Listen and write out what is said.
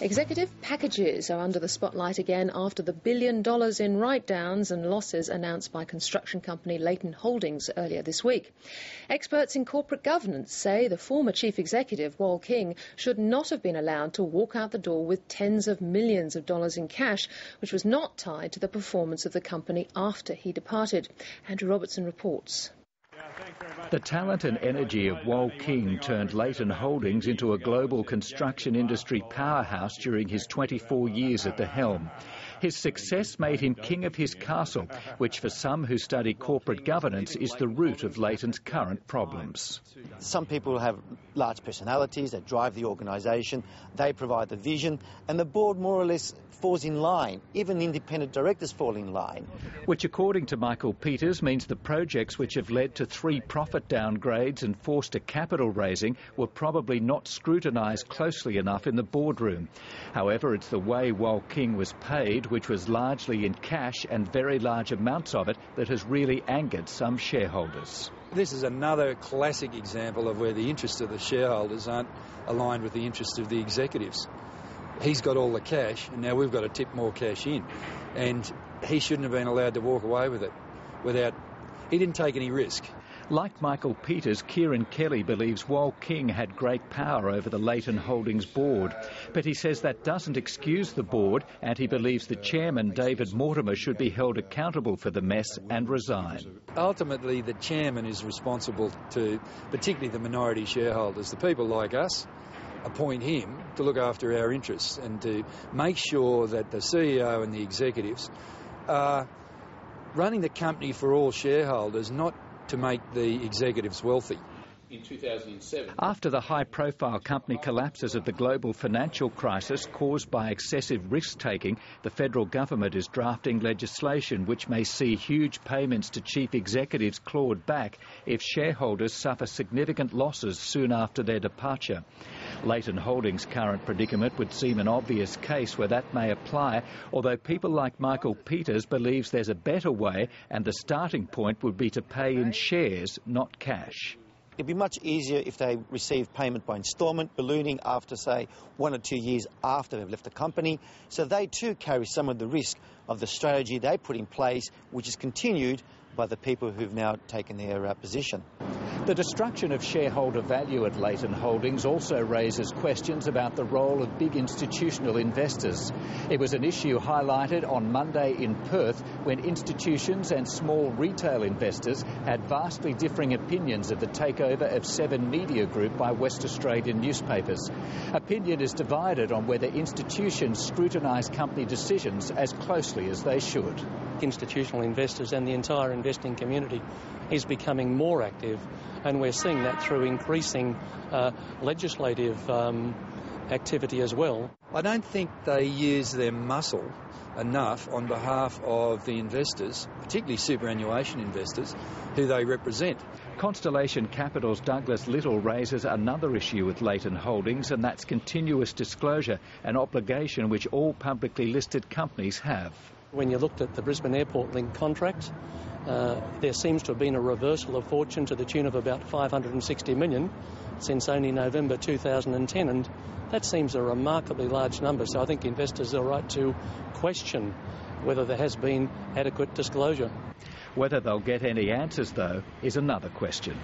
Executive packages are under the spotlight again after the $1 billion in write-downs and losses announced by construction company Leighton Holdings earlier this week. Experts in corporate governance say the former chief executive, Wal King, should not have been allowed to walk out the door with tens of millions of dollars in cash, which was not tied to the performance of the company after he departed. Andrew Robertson reports. The talent and energy of Wal King turned Leighton Holdings into a global construction industry powerhouse during his 24 years at the helm. His success made him king of his castle, which for some who study corporate governance is the root of Leighton's current problems. Some people have large personalities that drive the organisation, they provide the vision, and the board more or less falls in line. Even independent directors fall in line. Which, according to Michael Peters, means the projects which have led to 3 profit downgrades and forced a capital raising were probably not scrutinised closely enough in the boardroom. However, it's the way Wal King was paid, which was largely in cash and very large amounts of it, that has really angered some shareholders. This is another classic example of where the interests of the shareholders aren't aligned with the interests of the executives. He's got all the cash, and now we've got to tip more cash in. And he shouldn't have been allowed to walk away with it without... He didn't take any risk. Like Michael Peters, Kieran Kelly believes Wal King had great power over the Leighton Holdings board. But he says that doesn't excuse the board, and he believes the chairman, David Mortimer, should be held accountable for the mess and resign. Ultimately, the chairman is responsible to, particularly the minority shareholders, the people like us, appoint him to look after our interests and to make sure that the CEO and the executives are running the company for all shareholders, not to make the executives wealthy. In 2007. After the high-profile company collapses of the global financial crisis caused by excessive risk-taking, the federal government is drafting legislation which may see huge payments to chief executives clawed back if shareholders suffer significant losses soon after their departure. Leighton Holdings' current predicament would seem an obvious case where that may apply, although people like Michael Peters believes there's a better way, and the starting point would be to pay in shares, not cash. It'd be much easier if they receive payment by instalment, ballooning after, say, 1 or 2 years after they've left the company. So they too carry some of the risk of the strategy they put in place, which is continued by the people who've now taken their position. The destruction of shareholder value at Leighton Holdings also raises questions about the role of big institutional investors. It was an issue highlighted on Monday in Perth when institutions and small retail investors had vastly differing opinions of the takeover of Seven Media Group by West Australian newspapers. Opinion is divided on whether institutions scrutinise company decisions as closely as they should. Institutional investors and the entire investing community is becoming more active, and we're seeing that through increasing legislative activity as well. I don't think they use their muscle enough on behalf of the investors, particularly superannuation investors, who they represent. Constellation Capital's Douglas Little raises another issue with Leighton Holdings, and that's continuous disclosure, an obligation which all publicly listed companies have. When you looked at the Brisbane Airport Link contract, there seems to have been a reversal of fortune to the tune of about $560 million since only November 2010, and that seems a remarkably large number. So I think investors are right to question whether there has been adequate disclosure. Whether they'll get any answers, though, is another question.